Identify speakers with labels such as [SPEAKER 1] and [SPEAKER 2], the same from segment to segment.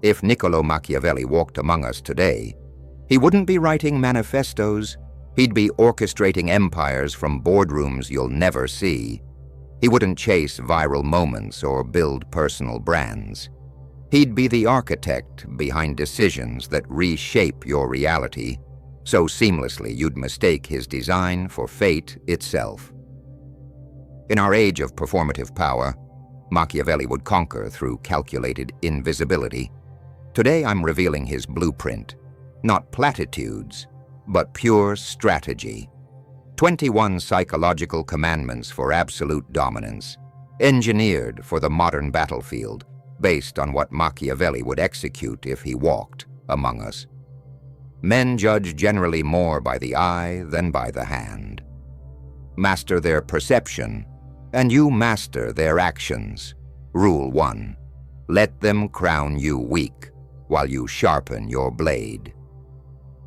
[SPEAKER 1] If Niccolò Machiavelli walked among us today, he wouldn't be writing manifestos, he'd be orchestrating empires from boardrooms you'll never see. He wouldn't chase viral moments or build personal brands. He'd be the architect behind decisions that reshape your reality so seamlessly you'd mistake his design for fate itself. In our age of performative power, Machiavelli would conquer through calculated invisibility. Today I'm revealing his blueprint, not platitudes, but pure strategy. 21 psychological commandments for absolute dominance, engineered for the modern battlefield, based on what Machiavelli would execute if he walked among us. Men judge generally more by the eye than by the hand. Master their perception, and you master their actions. Rule 1. Let them crown you weak while you sharpen your blade.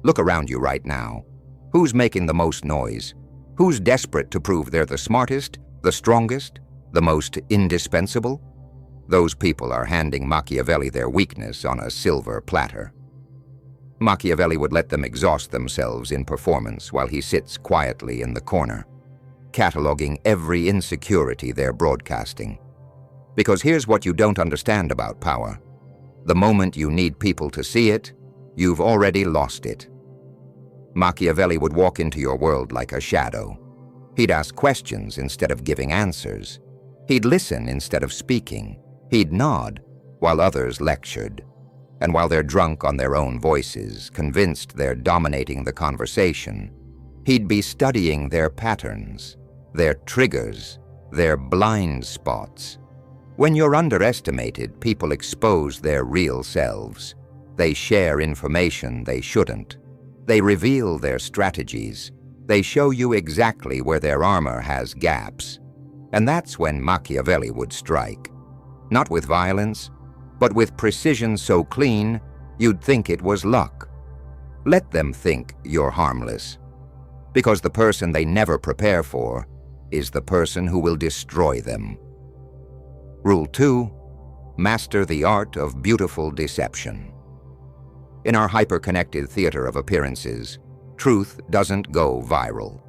[SPEAKER 1] Look around you right now. Who's making the most noise? Who's desperate to prove they're the smartest, the strongest, the most indispensable? Those people are handing Machiavelli their weakness on a silver platter. Machiavelli would let them exhaust themselves in performance while he sits quietly in the corner, cataloging every insecurity they're broadcasting. Because here's what you don't understand about power. The moment you need people to see it, you've already lost it. Machiavelli would walk into your world like a shadow. He'd ask questions instead of giving answers. He'd listen instead of speaking. He'd nod while others lectured. And while they're drunk on their own voices, convinced they're dominating the conversation, he'd be studying their patterns, their triggers, their blind spots. When you're underestimated, people expose their real selves. They share information they shouldn't. They reveal their strategies. They show you exactly where their armor has gaps. And that's when Machiavelli would strike. Not with violence, but with precision so clean, you'd think it was luck. Let them think you're harmless. Because the person they never prepare for is the person who will destroy them. Rule 2. Master the art of beautiful deception. In our hyper-connected theater of appearances, truth doesn't go viral.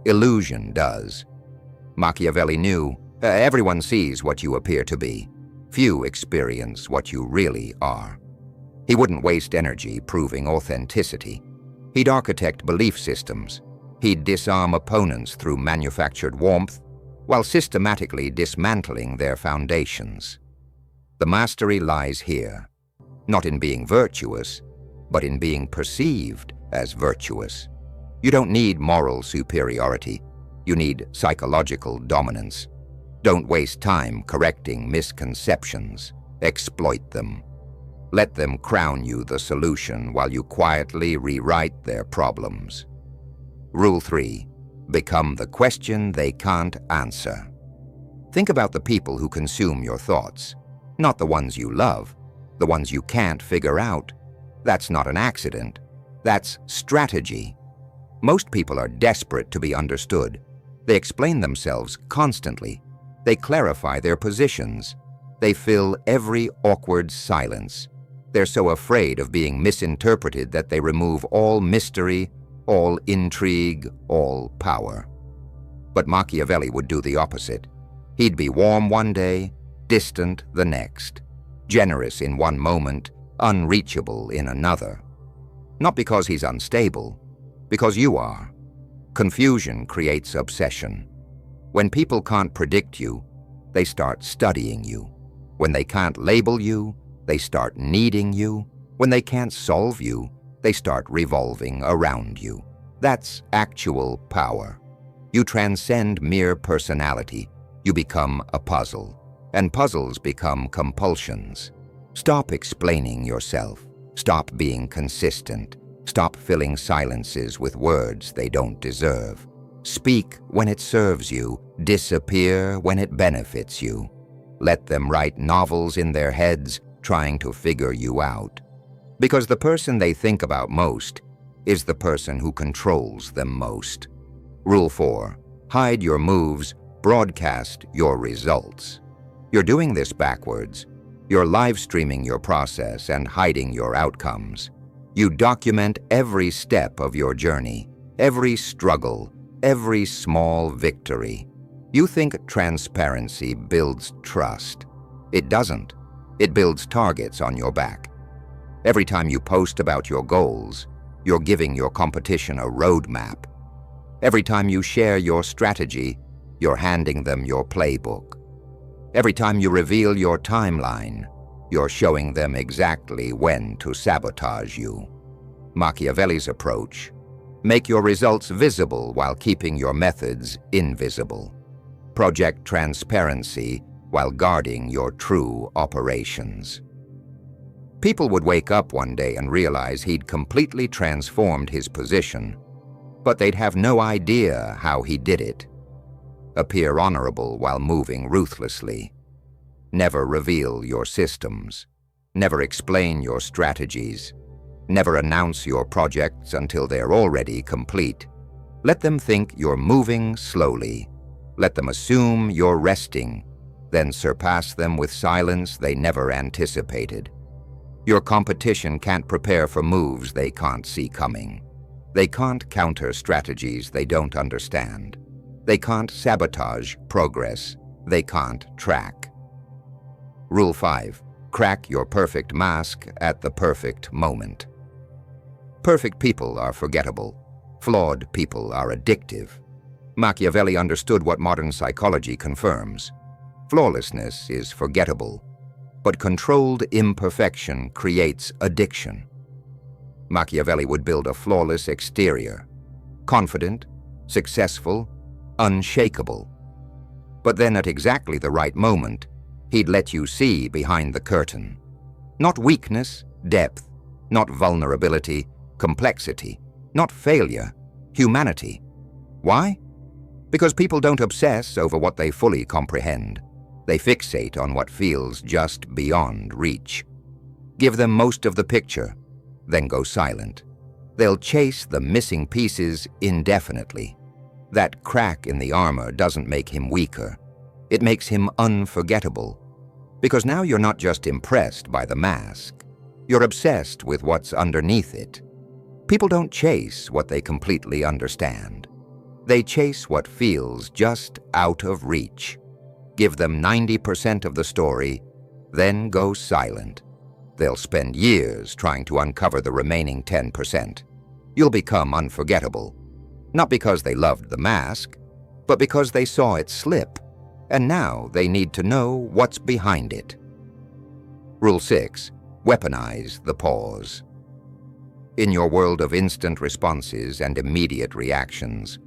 [SPEAKER 1] Illusion does. Machiavelli knew everyone sees what you appear to be. Few experience what you really are. He wouldn't waste energy proving authenticity. He'd architect belief systems. He'd disarm opponents through manufactured warmth, while systematically dismantling their foundations. The mastery lies here, not in being virtuous, but in being perceived as virtuous. You don't need moral superiority. You need psychological dominance. Don't waste time correcting misconceptions. Exploit them. Let them crown you the solution while you quietly rewrite their problems. Rule 3. Become the question they can't answer. Think about the people who consume your thoughts, not the ones you love, the ones you can't figure out. That's not an accident. That's strategy. Most people are desperate to be understood. They explain themselves constantly. They clarify their positions. They fill every awkward silence. They're so afraid of being misinterpreted that they remove all mystery, all intrigue, all power. But Machiavelli would do the opposite. He'd be warm one day, distant the next, generous in one moment, unreachable in another. Not because he's unstable, because you are. Confusion creates obsession. When people can't predict you, they start studying you. When they can't label you, they start needing you. When they can't solve you, they start revolving around you. That's actual power. You transcend mere personality. You become a puzzle, and puzzles become compulsions. Stop explaining yourself. Stop being consistent. Stop filling silences with words they don't deserve. Speak when it serves you. Disappear when it benefits you. Let them write novels in their heads trying to figure you out. Because the person they think about most is the person who controls them most. Rule 4. Hide your moves, broadcast your results. You're doing this backwards. You're live streaming your process and hiding your outcomes. You document every step of your journey, every struggle, every small victory. You think transparency builds trust. It doesn't. It builds targets on your back. Every time you post about your goals, you're giving your competition a roadmap. Every time you share your strategy, you're handing them your playbook. Every time you reveal your timeline, you're showing them exactly when to sabotage you. Machiavelli's approach: make your results visible while keeping your methods invisible. Project transparency while guarding your true operations. People would wake up one day and realize he'd completely transformed his position, but they'd have no idea how he did it. Appear honorable while moving ruthlessly. Never reveal your systems. Never explain your strategies. Never announce your projects until they're already complete. Let them think you're moving slowly. Let them assume you're resting, then surpass them with silence they never anticipated. Your competition can't prepare for moves they can't see coming. They can't counter strategies they don't understand. They can't sabotage progress they can't track. Rule 5. Crack your perfect mask at the perfect moment. Perfect people are forgettable. Flawed people are addictive. Machiavelli understood what modern psychology confirms. Flawlessness is forgettable, but controlled imperfection creates addiction. Machiavelli would build a flawless exterior, confident, successful, unshakable. But then at exactly the right moment, he'd let you see behind the curtain. Not weakness, depth, not vulnerability, complexity, not failure, humanity. Why? Because people don't obsess over what they fully comprehend. They fixate on what feels just beyond reach. Give them most of the picture, then go silent. They'll chase the missing pieces indefinitely. That crack in the armor doesn't make him weaker. It makes him unforgettable. Because now you're not just impressed by the mask. You're obsessed with what's underneath it. People don't chase what they completely understand. They chase what feels just out of reach. Give them 90% of the story, then go silent. They'll spend years trying to uncover the remaining 10%. You'll become unforgettable. Not because they loved the mask, but because they saw it slip, and now they need to know what's behind it. Rule 6. Weaponize the pause. In your world of instant responses and immediate reactions,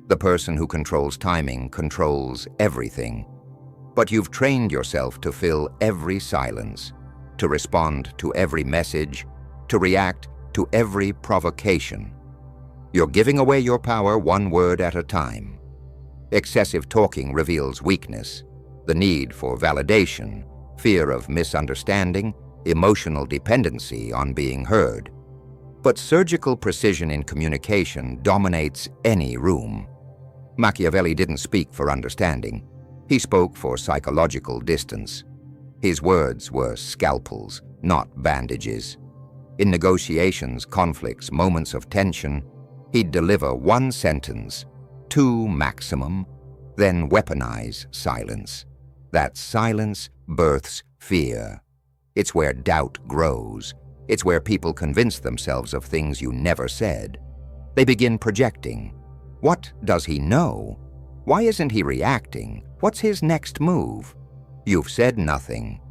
[SPEAKER 1] the person who controls timing controls everything. But you've trained yourself to fill every silence, to respond to every message, to react to every provocation. You're giving away your power one word at a time. Excessive talking reveals weakness, the need for validation, fear of misunderstanding, emotional dependency on being heard. But surgical precision in communication dominates any room. Machiavelli didn't speak for understanding. He spoke for psychological distance. His words were scalpels, not bandages. In negotiations, conflicts, moments of tension, he'd deliver one sentence, 2 maximum, then weaponize silence. That silence births fear. It's where doubt grows. It's where people convince themselves of things you never said. They begin projecting. What does he know? Why isn't he reacting? What's his next move? You've said nothing,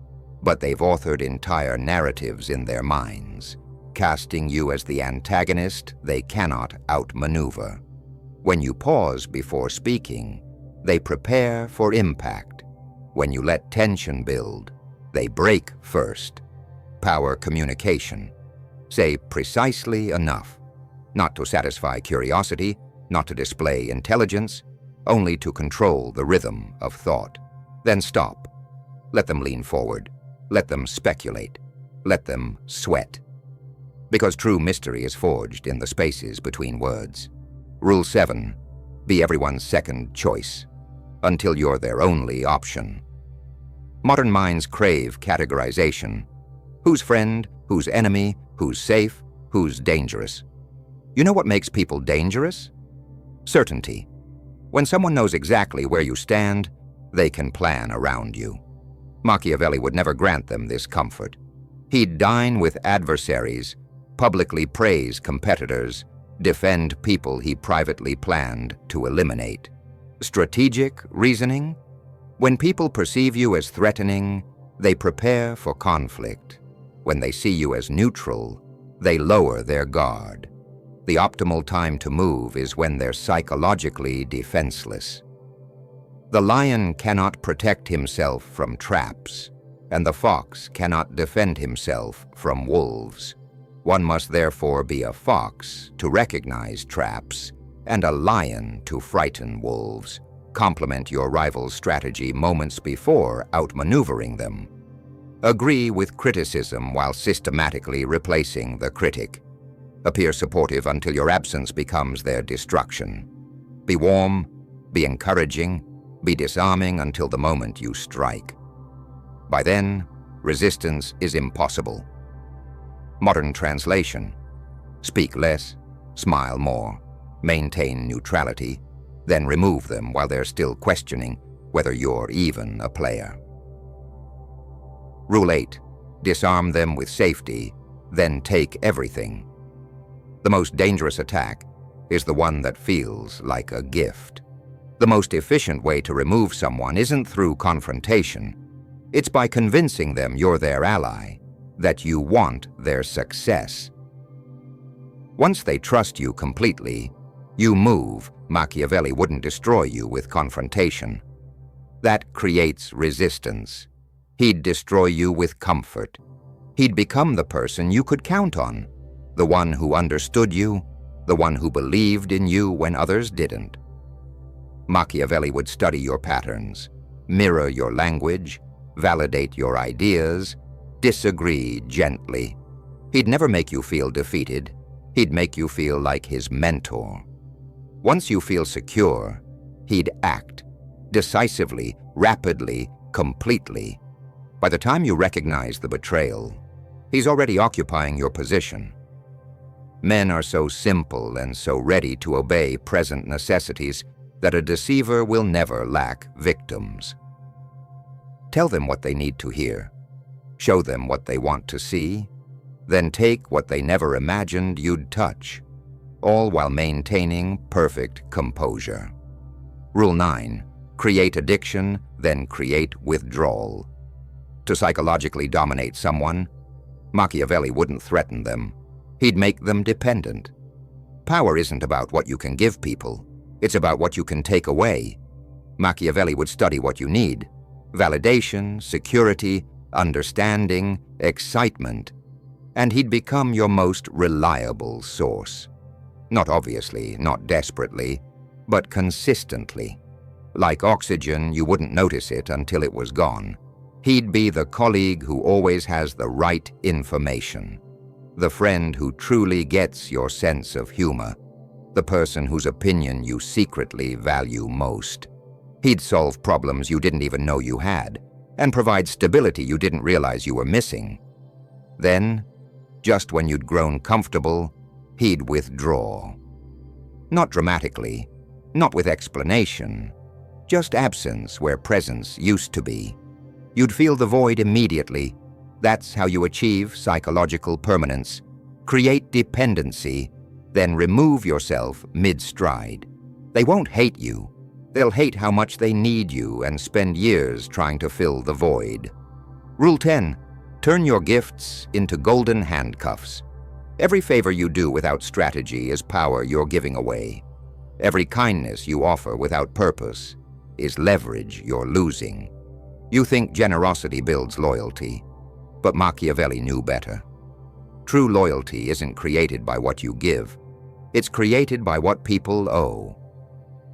[SPEAKER 1] but they've authored entire narratives in their minds, casting you as the antagonist they cannot outmaneuver. When you pause before speaking, they prepare for impact. When you let tension build, they break first. Power communication. Say precisely enough, not to satisfy curiosity, not to display intelligence, only to control the rhythm of thought. Then stop. Let them lean forward. Let them speculate. Let them sweat. Because true mystery is forged in the spaces between words. Rule 7. Be everyone's second choice, until you're their only option. Modern minds crave categorization. Who's friend? Who's enemy? Who's safe? Who's dangerous? You know what makes people dangerous? Certainty. When someone knows exactly where you stand, they can plan around you. Machiavelli would never grant them this comfort. He'd dine with adversaries, publicly praise competitors, defend people he privately planned to eliminate. Strategic reasoning? When people perceive you as threatening, they prepare for conflict. When they see you as neutral, they lower their guard. The optimal time to move is when they're psychologically defenseless. The lion cannot protect himself from traps, and the fox cannot defend himself from wolves. One must therefore be a fox to recognize traps and a lion to frighten wolves. Complement your rival's strategy moments before outmaneuvering them. Agree with criticism while systematically replacing the critic. Appear supportive until your absence becomes their destruction. Be warm, be encouraging, be disarming until the moment you strike. By then, resistance is impossible. Modern translation: speak less, smile more, maintain neutrality, then remove them while they're still questioning whether you're even a player. Rule 8. Disarm them with safety, then take everything. The most dangerous attack is the one that feels like a gift. The most efficient way to remove someone isn't through confrontation. It's by convincing them you're their ally, that you want their success. Once they trust you completely, you move. Machiavelli wouldn't destroy you with confrontation. That creates resistance. He'd destroy you with comfort. He'd become the person you could count on, the one who understood you, the one who believed in you when others didn't. Machiavelli would study your patterns, mirror your language, validate your ideas, disagree gently. He'd never make you feel defeated. He'd make you feel like his mentor. Once you feel secure, he'd act decisively, rapidly, completely. By the time you recognize the betrayal, he's already occupying your position. Men are so simple and so ready to obey present necessities that a deceiver will never lack victims. Tell them what they need to hear. Show them what they want to see. Then take what they never imagined you'd touch, all while maintaining perfect composure. Rule 9. Create addiction, then create withdrawal. To psychologically dominate someone, Machiavelli wouldn't threaten them. He'd make them dependent. Power isn't about what you can give people. It's about what you can take away. Machiavelli would study what you need: validation, security, understanding, excitement. And he'd become your most reliable source. Not obviously, not desperately, but consistently. Like oxygen, you wouldn't notice it until it was gone. He'd be the colleague who always has the right information, the friend who truly gets your sense of humor, the person whose opinion you secretly value most. He'd solve problems you didn't even know you had, and provide stability you didn't realize you were missing. Then, just when you'd grown comfortable, he'd withdraw. Not dramatically, not with explanation, just absence where presence used to be. You'd feel the void immediately. That's how you achieve psychological permanence. Create dependency, then remove yourself mid-stride. They won't hate you. They'll hate how much they need you and spend years trying to fill the void. Rule 10. Turn your gifts into golden handcuffs. Every favor you do without strategy is power you're giving away. Every kindness you offer without purpose is leverage you're losing. You think generosity builds loyalty, but Machiavelli knew better. True loyalty isn't created by what you give. It's created by what people owe.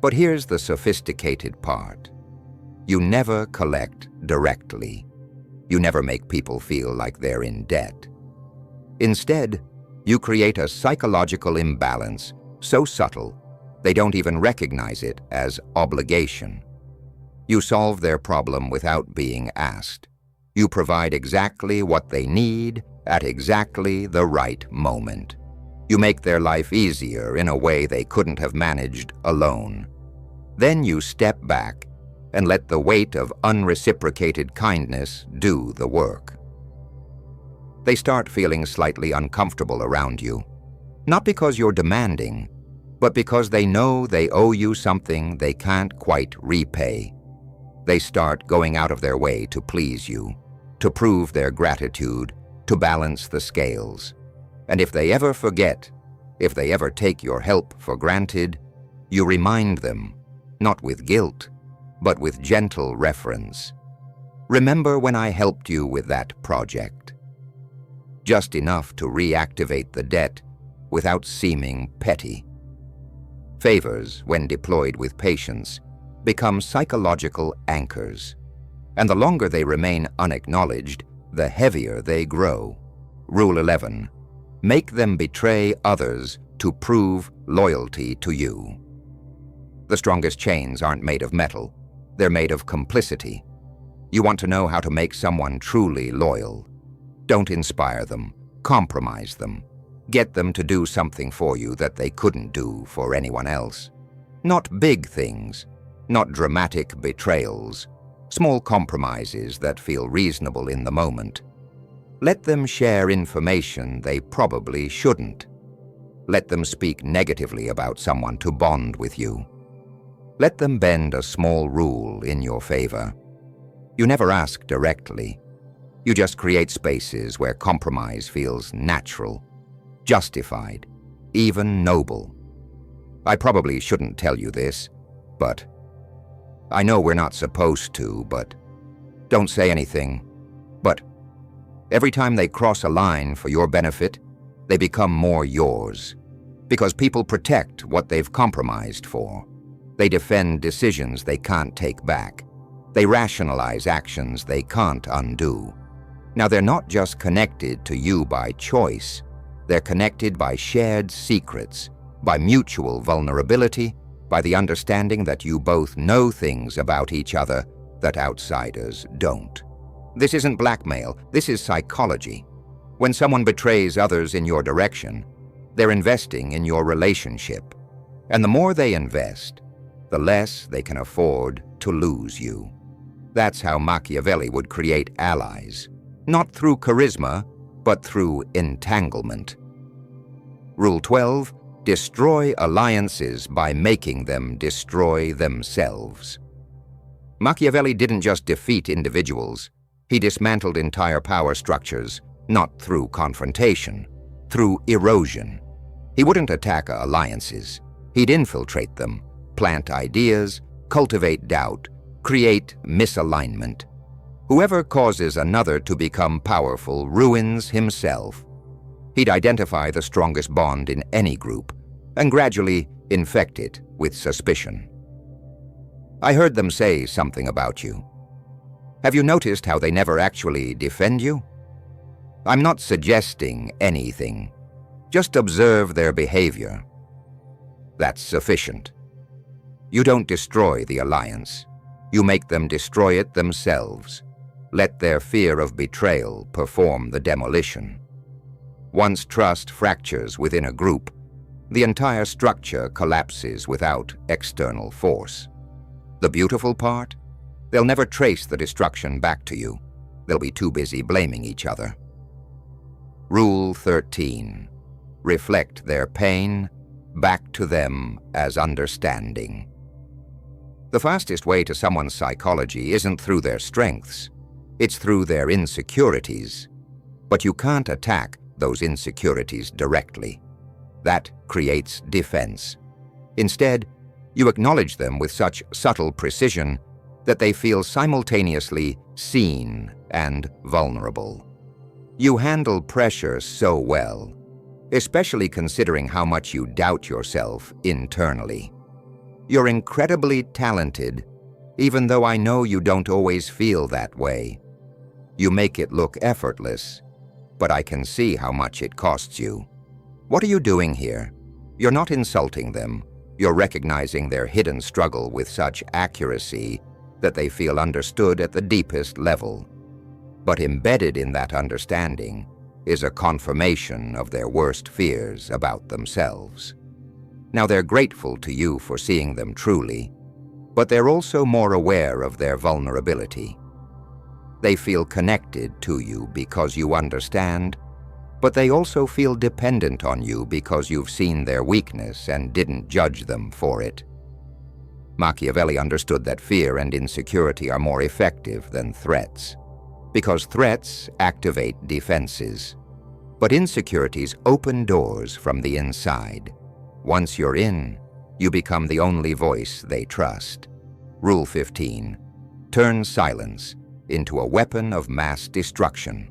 [SPEAKER 1] But here's the sophisticated part. You never collect directly. You never make people feel like they're in debt. Instead, you create a psychological imbalance so subtle they don't even recognize it as obligation. You solve their problem without being asked. You provide exactly what they need at exactly the right moment. You make their life easier in a way they couldn't have managed alone. Then you step back and let the weight of unreciprocated kindness do the work. They start feeling slightly uncomfortable around you, not because you're demanding, but because they know they owe you something they can't quite repay. They start going out of their way to please you, to prove their gratitude, to balance the scales. And if they ever forget, if they ever take your help for granted, you remind them, not with guilt, but with gentle reference. Remember when I helped you with that project? Just enough to reactivate the debt without seeming petty. Favors, when deployed with patience, become psychological anchors, and the longer they remain unacknowledged, the heavier they grow. Rule 11. Make them betray others to prove loyalty to you. The strongest chains aren't made of metal. They're made of complicity. You want to know how to make someone truly loyal. Don't inspire them. Compromise them. Get them to do something for you that they couldn't do for anyone else. Not big things. Not dramatic betrayals. Small compromises that feel reasonable in the moment. Let them share information they probably shouldn't. Let them speak negatively about someone to bond with you. Let them bend a small rule in your favor. You never ask directly. You just create spaces where compromise feels natural, justified, even noble. I probably shouldn't tell you this, but I know we're not supposed to, but don't say anything. But every time they cross a line for your benefit, they become more yours. Because people protect what they've compromised for. They defend decisions they can't take back. They rationalize actions they can't undo. Now, they're not just connected to you by choice. They're connected by shared secrets, by mutual vulnerability, by the understanding that you both know things about each other that outsiders don't. This isn't blackmail, this is psychology. When someone betrays others in your direction, they're investing in your relationship. And the more they invest, the less they can afford to lose you. That's how Machiavelli would create allies, not through charisma, but through entanglement. Rule 12. Destroy alliances by making them destroy themselves. Machiavelli didn't just defeat individuals. He dismantled entire power structures, not through confrontation, through erosion. He wouldn't attack alliances. He'd infiltrate them, plant ideas, cultivate doubt, create misalignment. Whoever causes another to become powerful ruins himself. He'd identify the strongest bond in any group and gradually infect it with suspicion. I heard them say something about you. Have you noticed how they never actually defend you? I'm not suggesting anything. Just observe their behavior. That's sufficient. You don't destroy the alliance. You make them destroy it themselves. Let their fear of betrayal perform the demolition. Once trust fractures within a group, the entire structure collapses without external force. The beautiful part? They'll never trace the destruction back to you. They'll be too busy blaming each other. Rule 13. Reflect their pain back to them as understanding. The fastest way to someone's psychology isn't through their strengths. It's through their insecurities. But you can't attack those insecurities directly. That creates defense. Instead, you acknowledge them with such subtle precision that they feel simultaneously seen and vulnerable. You handle pressure so well, especially considering how much you doubt yourself internally. You're incredibly talented, even though I know you don't always feel that way. You make it look effortless, but I can see how much it costs you. What are you doing here? You're not insulting them. You're recognizing their hidden struggle with such accuracy that they feel understood at the deepest level. But embedded in that understanding is a confirmation of their worst fears about themselves. Now, they're grateful to you for seeing them truly, but they're also more aware of their vulnerability. They feel connected to you because you understand, but they also feel dependent on you because you've seen their weakness and didn't judge them for it. Machiavelli understood that fear and insecurity are more effective than threats, because threats activate defenses, but insecurities open doors from the inside. Once you're in, you become the only voice they trust. Rule 15. Turn silence into a weapon of mass destruction.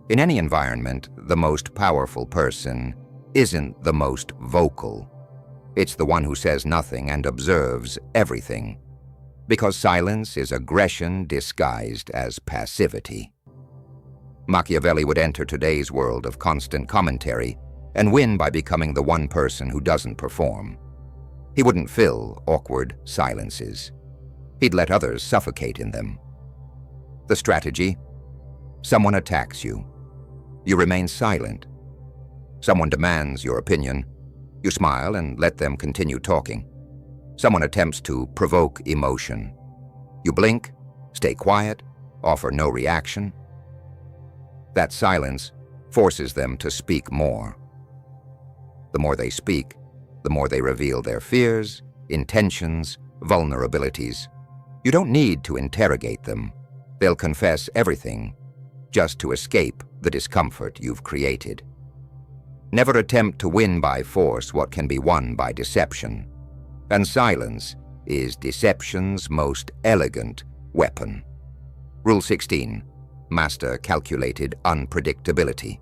[SPEAKER 1] In any environment, the most powerful person isn't the most vocal. It's the one who says nothing and observes everything, because silence is aggression disguised as passivity. Machiavelli would enter today's world of constant commentary and win by becoming the one person who doesn't perform. He wouldn't fill awkward silences. He'd let others suffocate in them. The strategy: someone attacks you. You remain silent. Someone demands your opinion. You smile and let them continue talking. Someone attempts to provoke emotion. You blink, stay quiet, offer no reaction. That silence forces them to speak more. The more they speak, the more they reveal their fears, intentions, vulnerabilities. You don't need to interrogate them. They'll confess everything just to escape the discomfort you've created. Never attempt to win by force what can be won by deception. And silence is deception's most elegant weapon. Rule 16. Master calculated unpredictability.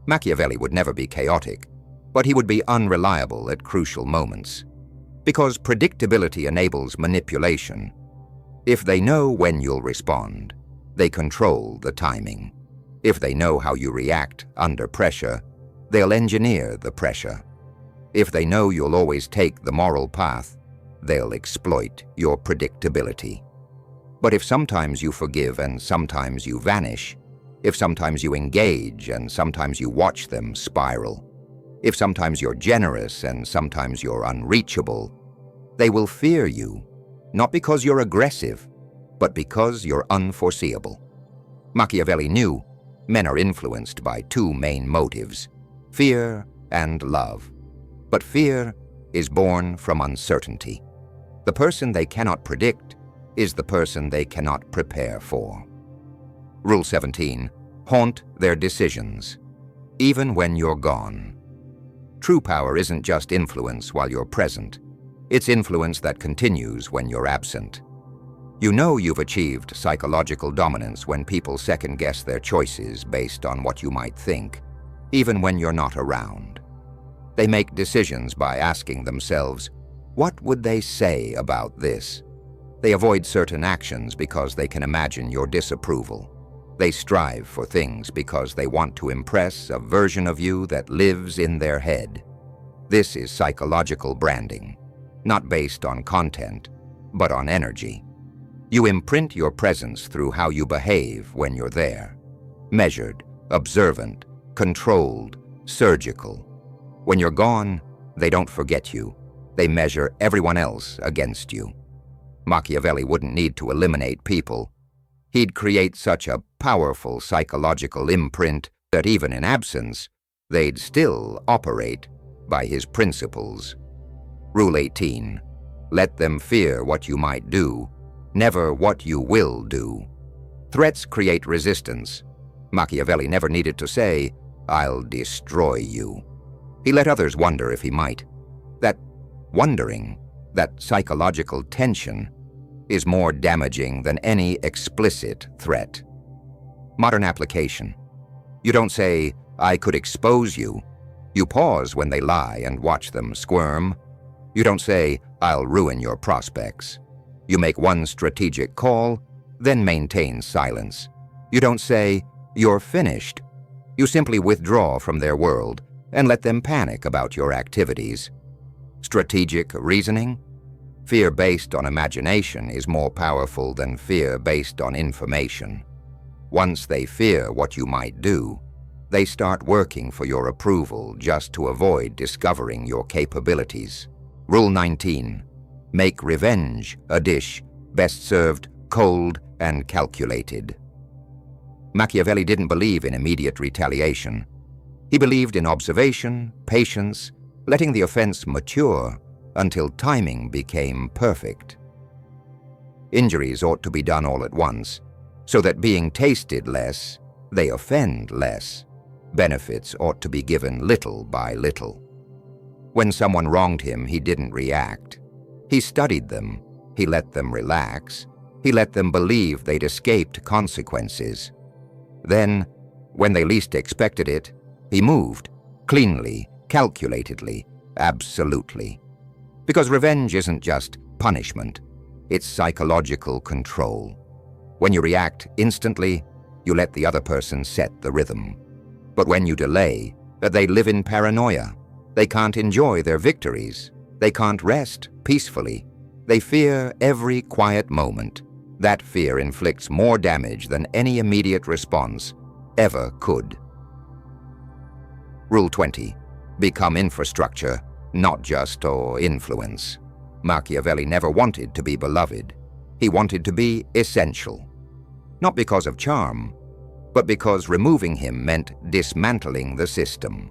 [SPEAKER 1] Machiavelli would never be chaotic, but he would be unreliable at crucial moments, because predictability enables manipulation. If they know when you'll respond, they control the timing. If they know how you react under pressure, they'll engineer the pressure. If they know you'll always take the moral path, they'll exploit your predictability. But if sometimes you forgive and sometimes you vanish, if sometimes you engage and sometimes you watch them spiral, if sometimes you're generous and sometimes you're unreachable, they will fear you, not because you're aggressive, but because you're unforeseeable. Machiavelli knew men are influenced by two main motives: fear and love. But fear is born from uncertainty. The person they cannot predict is the person they cannot prepare for. Rule 17. Haunt their decisions, even when you're gone. True power isn't just influence while you're present. It's influence that continues when you're absent. You know you've achieved psychological dominance when people second-guess their choices based on what you might think, even when you're not around. They make decisions by asking themselves, what would they say about this? They avoid certain actions because they can imagine your disapproval. They strive for things because they want to impress a version of you that lives in their head. This is psychological branding, not based on content, but on energy. You imprint your presence through how you behave when you're there. Measured, observant, controlled, surgical. When you're gone, they don't forget you. They measure everyone else against you. Machiavelli wouldn't need to eliminate people. He'd create such a powerful psychological imprint that even in absence, they'd still operate by his principles. Rule 18. Let them fear what you might do, never what you will do. Threats create resistance. Machiavelli never needed to say, "I'll destroy you." He let others wonder if he might. That wondering, that psychological tension, is more damaging than any explicit threat. Modern application. You don't say, "I could expose you." You pause when they lie and watch them squirm. You don't say, "I'll ruin your prospects." You make one strategic call, then maintain silence. You don't say, "You're finished." You simply withdraw from their world and let them panic about your activities. Strategic reasoning? Fear based on imagination is more powerful than fear based on information. Once they fear what you might do, they start working for your approval just to avoid discovering your capabilities. Rule 19. Make revenge a dish best served cold and calculated. Machiavelli didn't believe in immediate retaliation. He believed in observation, patience, letting the offense mature until timing became perfect. Injuries ought to be done all at once, so that being tasted less, they offend less. Benefits ought to be given little by little. When someone wronged him, he didn't react. He studied them, he let them relax, he let them believe they'd escaped consequences. Then, when they least expected it, he moved, cleanly, calculatedly, absolutely. Because revenge isn't just punishment, it's psychological control. When you react instantly, you let the other person set the rhythm. But when you delay, they live in paranoia. They can't enjoy their victories. They can't rest peacefully. They fear every quiet moment. That fear inflicts more damage than any immediate response ever could. Rule 20. Become infrastructure, not just influence. Machiavelli never wanted to be beloved. He wanted to be essential. Not because of charm, but because removing him meant dismantling the system.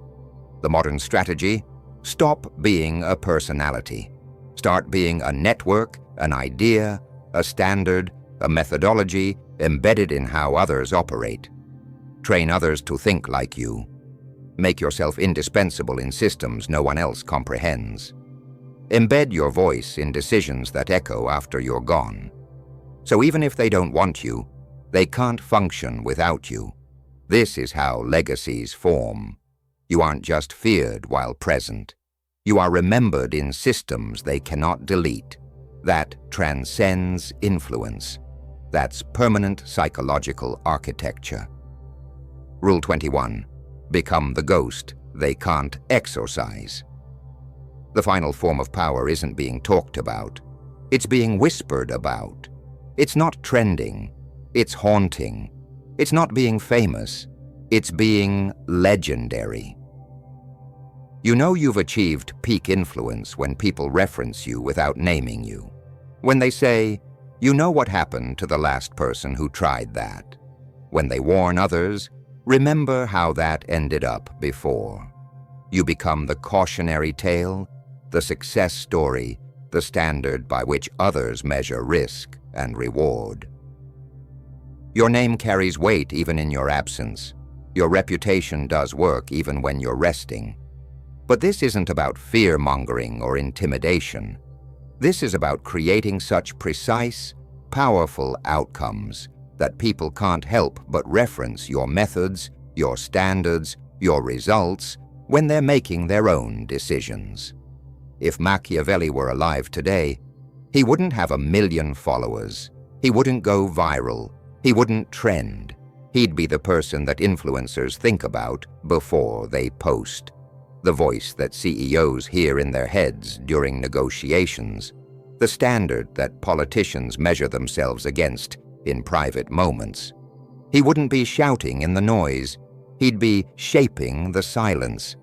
[SPEAKER 1] The modern strategy: stop being a personality. Start being a network, an idea, a standard, a methodology embedded in how others operate. Train others to think like you. Make yourself indispensable in systems no one else comprehends. Embed your voice in decisions that echo after you're gone. So even if they don't want you, they can't function without you. This is how legacies form. You aren't just feared while present. You are remembered in systems they cannot delete. That transcends influence. That's permanent psychological architecture. Rule 21. Become the ghost they can't exorcise. The final form of power isn't being talked about. It's being whispered about. It's not trending. It's haunting. It's not being famous. It's being legendary. You know you've achieved peak influence when people reference you without naming you. When they say, "You know what happened to the last person who tried that." When they warn others, "Remember how that ended up before." You become the cautionary tale, the success story, the standard by which others measure risk and reward. Your name carries weight even in your absence. Your reputation does work even when you're resting. But this isn't about fear-mongering or intimidation. This is about creating such precise, powerful outcomes that people can't help but reference your methods, your standards, your results when they're making their own decisions. If Machiavelli were alive today, he wouldn't have 1 million followers. He wouldn't go viral. He wouldn't trend. He'd be the person that influencers think about before they post. The voice that CEOs hear in their heads during negotiations. The standard that politicians measure themselves against in private moments. He wouldn't be shouting in the noise. He'd be shaping the silence.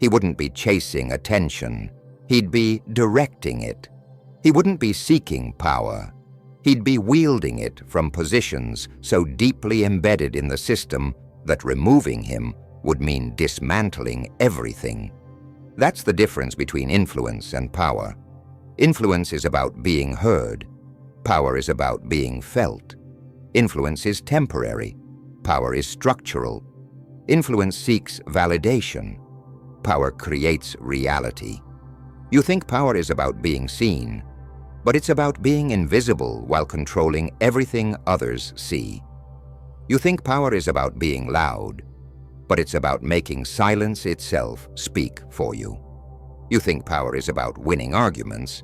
[SPEAKER 1] He wouldn't be chasing attention. He'd be directing it. He wouldn't be seeking power. He'd be wielding it from positions so deeply embedded in the system that removing him would mean dismantling everything. That's the difference between influence and power. Influence is about being heard. Power is about being felt. Influence is temporary. Power is structural. Influence seeks validation. Power creates reality. You think power is about being seen, but it's about being invisible while controlling everything others see. You think power is about being loud, but it's about making silence itself speak for you. You think power is about winning arguments,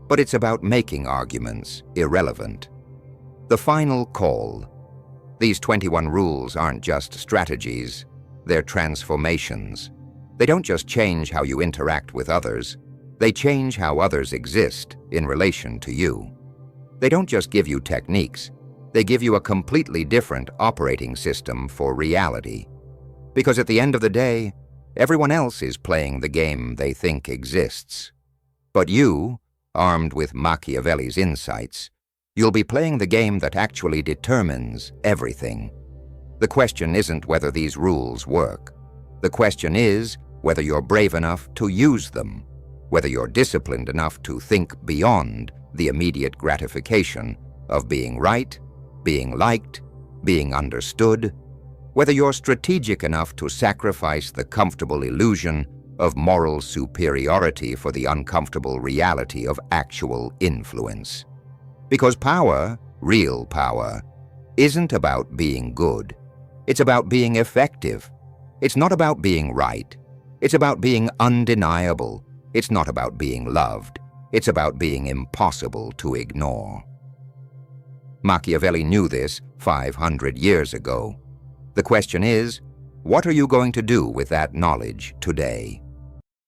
[SPEAKER 1] but it's about making arguments irrelevant. The final call. These 21 rules aren't just strategies, they're transformations. They don't just change how you interact with others, They change how others exist in relation to you. They don't just give you techniques, they give you a completely different operating system for reality. Because at the end of the day, everyone else is playing the game they think exists. But you, armed with Machiavelli's insights, you'll be playing the game that actually determines everything. The question isn't whether these rules work. The question is whether you're brave enough to use them, whether you're disciplined enough to think beyond the immediate gratification of being right, being liked, being understood, whether you're strategic enough to sacrifice the comfortable illusion of moral superiority for the uncomfortable reality of actual influence. Because power, real power, isn't about being good. It's about being effective. It's not about being right. It's about being undeniable. It's not about being loved. It's about being impossible to ignore. Machiavelli knew this 500 years ago. The question is, what are you going to do with that knowledge today?